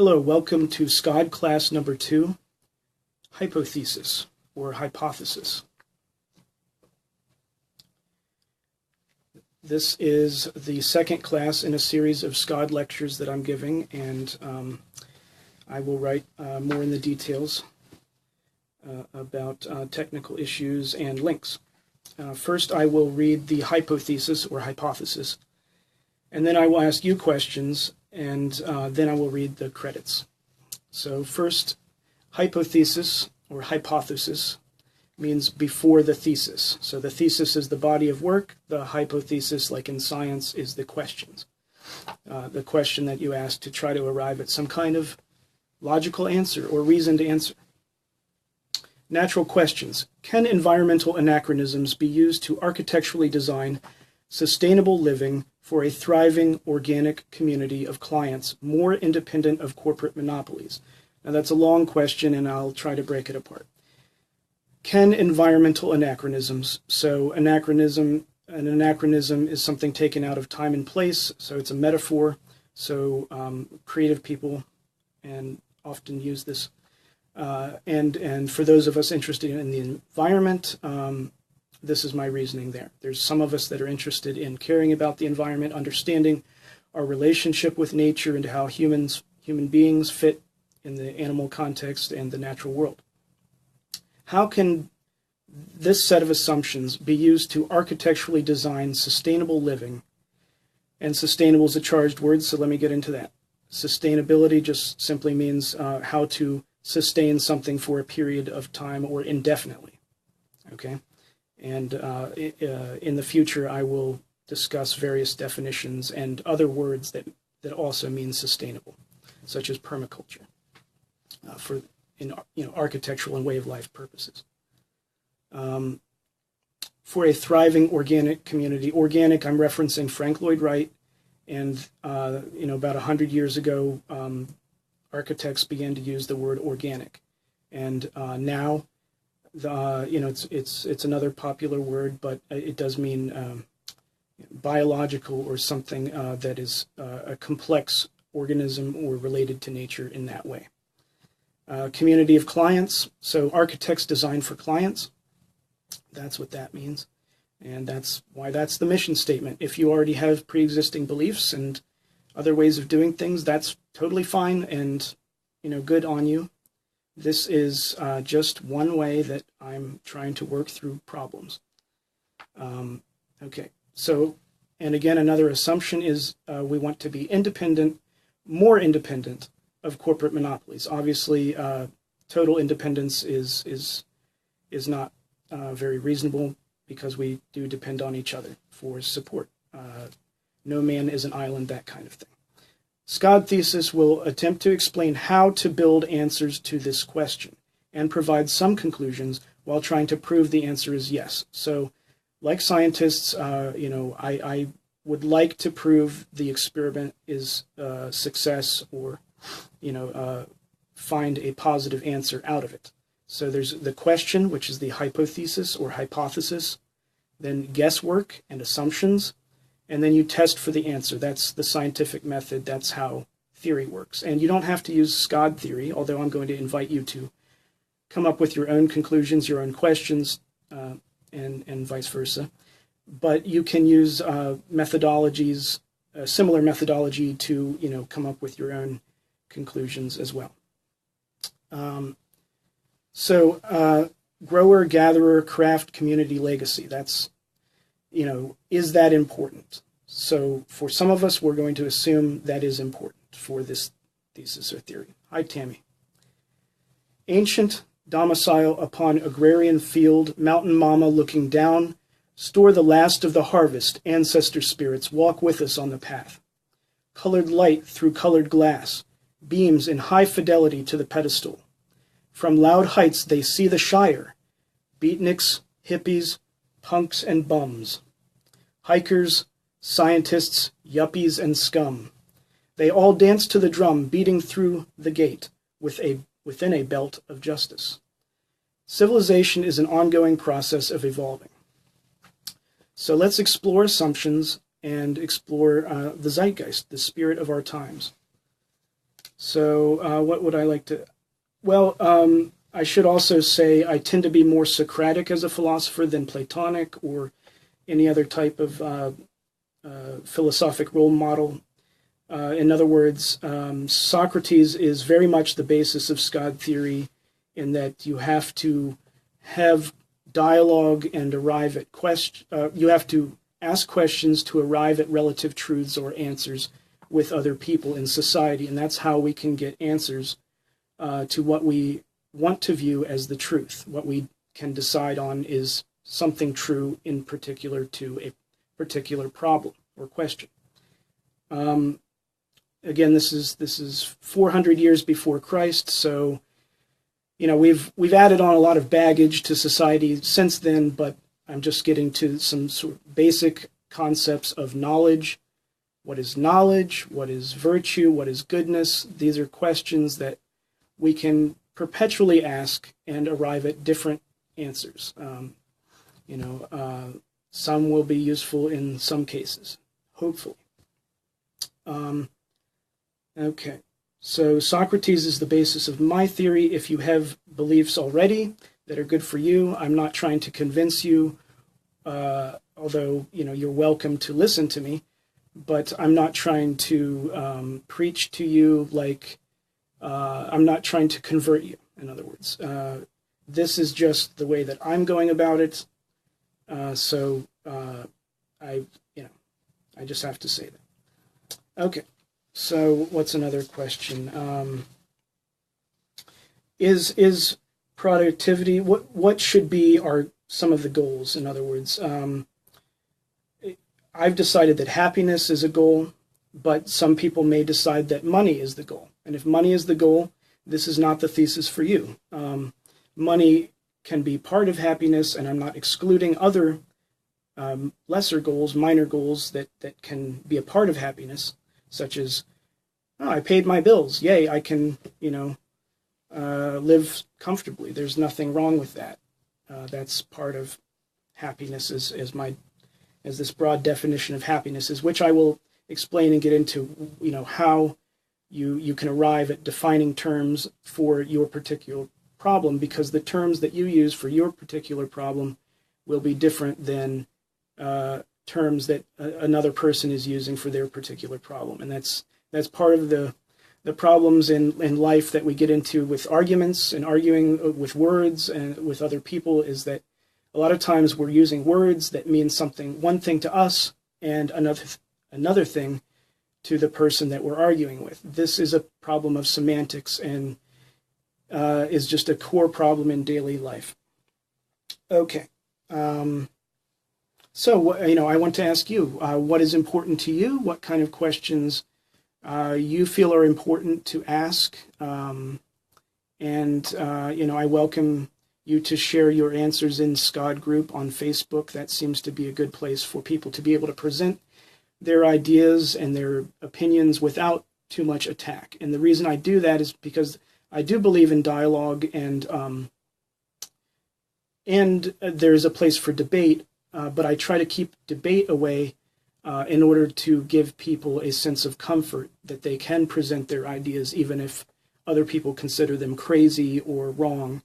Hello, welcome to SCOD class number 2, hypothesis or hypothesis. This is the second class in a series of SCOD lectures that I'm giving, and I will write more in the details about technical issues and links. First, I will read the hypothesis or hypothesis, and then I will ask you questions, and then I will read the credits. So first, hypothesis or hypothesis means before the thesis. So the thesis is the body of work. The hypothesis, like in science, is the questions. The question that you ask to try to arrive at some kind of logical answer or reasoned answer. Natural questions. Can environmental anachronisms be used to architecturally design sustainable living for a thriving organic community of clients more independent of corporate monopolies? Now that's a long question, and I'll try to break it apart. Can environmental anachronisms, so an anachronism is something taken out of time and place, so it's a metaphor, so creative people and often use this. And for those of us interested in the environment, this is my reasoning there. There's some of us that are interested in caring about the environment, understanding our relationship with nature and how human beings fit in the animal context and the natural world. How can this set of assumptions be used to architecturally design sustainable living? And sustainable is a charged word, so let me get into that. Sustainability just simply means how to sustain something for a period of time or indefinitely. Okay? And in the future, I will discuss various definitions and other words that also mean sustainable, such as permaculture, for architectural and way of life purposes. For a thriving organic community, organic, I'm referencing Frank Lloyd Wright, and about 100 years ago, architects began to use the word organic, and now. It's another popular word, but it does mean biological or something that is a complex organism or related to nature in that way. Community of clients, so architects design for clients. That's what that means, and that's why that's the mission statement. If you already have pre-existing beliefs and other ways of doing things, that's totally fine and good on you. This is just one way that I'm trying to work through problems. Okay, so, and again, another assumption is we want to be independent, more independent of corporate monopolies. Obviously, total independence is not very reasonable because we do depend on each other for support. No man is an island, that kind of thing. SCOD thesis will attempt to explain how to build answers to this question and provide some conclusions while trying to prove the answer is yes. So, like scientists, I would like to prove the experiment is a success or, find a positive answer out of it. So there's the question, which is the hypothesis or hypothesis, then guesswork and assumptions, and then you test for the answer. That's the scientific method. That's how theory works. And you don't have to use SCOD theory, although I'm going to invite you to come up with your own conclusions, your own questions, and vice versa. But you can use methodologies, a similar methodology to come up with your own conclusions as well. Grower, gatherer, craft, community, legacy. That's is that important? So for some of us, we're going to assume that is important for this thesis or theory. Hi, Tammy. Ancient domicile upon agrarian field, mountain mama looking down, store the last of the harvest, ancestor spirits, walk with us on the path. Colored light through colored glass, beams in high fidelity to the pedestal. From loud heights they see the Shire, beatniks, hippies, punks and bums, hikers, scientists, yuppies and scum. They all dance to the drum, beating through the gate within a belt of justice. Civilization is an ongoing process of evolving. So let's explore assumptions and explore the zeitgeist, the spirit of our times. So what would I like to... Well, I should also say I tend to be more Socratic as a philosopher than Platonic or any other type of philosophic role model. In other words, Socrates is very much the basis of SCOD theory in that you have to have dialogue and arrive at you have to ask questions to arrive at relative truths or answers with other people in society, and that's how we can get answers to what we want to view as the truth. What we can decide on is something true in particular to a particular problem or question. Again, this is 400 years before Christ, so we've added on a lot of baggage to society since then, but I'm just getting to some sort of basic concepts of knowledge. What is knowledge? What is virtue? What is goodness? These are questions that we can perpetually ask and arrive at different answers. Some will be useful in some cases, hopefully. Okay, so Socrates is the basis of my theory. If you have beliefs already that are good for you, I'm not trying to convince you, although you're welcome to listen to me, but I'm not trying to preach to you like I'm not trying to convert you, in other words. This is just the way that I'm going about it, so I just have to say that. Okay. So what's another question? Is productivity, what should be some of the goals? In other words, I've decided that happiness is a goal, but some people may decide that money is the goal. And if money is the goal, this is not the thesis for you. Money can be part of happiness, and I'm not excluding other lesser goals, minor goals that can be a part of happiness, such as, I paid my bills. Yay, I can, live comfortably. There's nothing wrong with that. That's part of happiness, as this broad definition of happiness is, which I will explain and get into, how you can arrive at defining terms for your particular problem, because the terms that you use for your particular problem will be different than terms that another person is using for their particular problem. And that's part of the problems in life that we get into with arguments and arguing with words and with other people, is that a lot of times we're using words that mean one thing to us and another thing to the person that we're arguing with. This is a problem of semantics and is just a core problem in daily life. Okay. So, I want to ask you, what is important to you? What kind of questions you feel are important to ask? I welcome you to share your answers in SCOD group on Facebook. That seems to be a good place for people to be able to present their ideas and their opinions without too much attack. And the reason I do that is because I do believe in dialogue, and there's a place for debate, but I try to keep debate away in order to give people a sense of comfort that they can present their ideas even if other people consider them crazy or wrong.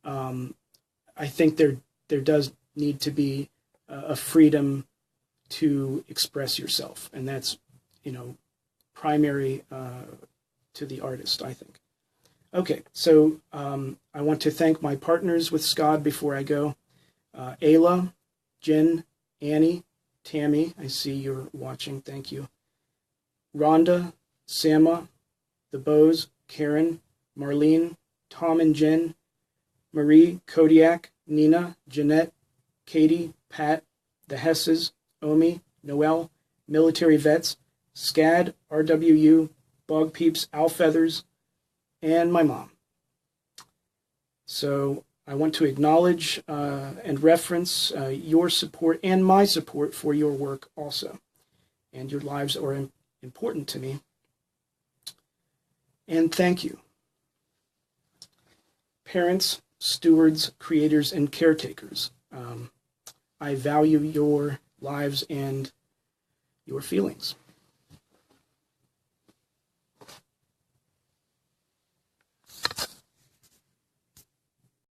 I think there does need to be a freedom to express yourself, and that's primary to the artist, I think. Okay, so I want to thank my partners with SCOD before I go. Ayla, Jen, Annie, Tammy, I see you're watching, thank you. Rhonda, Sama, the Bows, Karen, Marlene, Tom and Jen, Marie, Kodiak, Nina, Jeanette, Katie, Pat, the Hesses, Omi, Noel, Military Vets, SCAD, RWU, Bog Peeps, Owl Feathers, and my mom. So I want to acknowledge and reference your support and my support for your work also. And your lives are important to me. And thank you. Parents, stewards, creators, and caretakers. I value your lives and your feelings.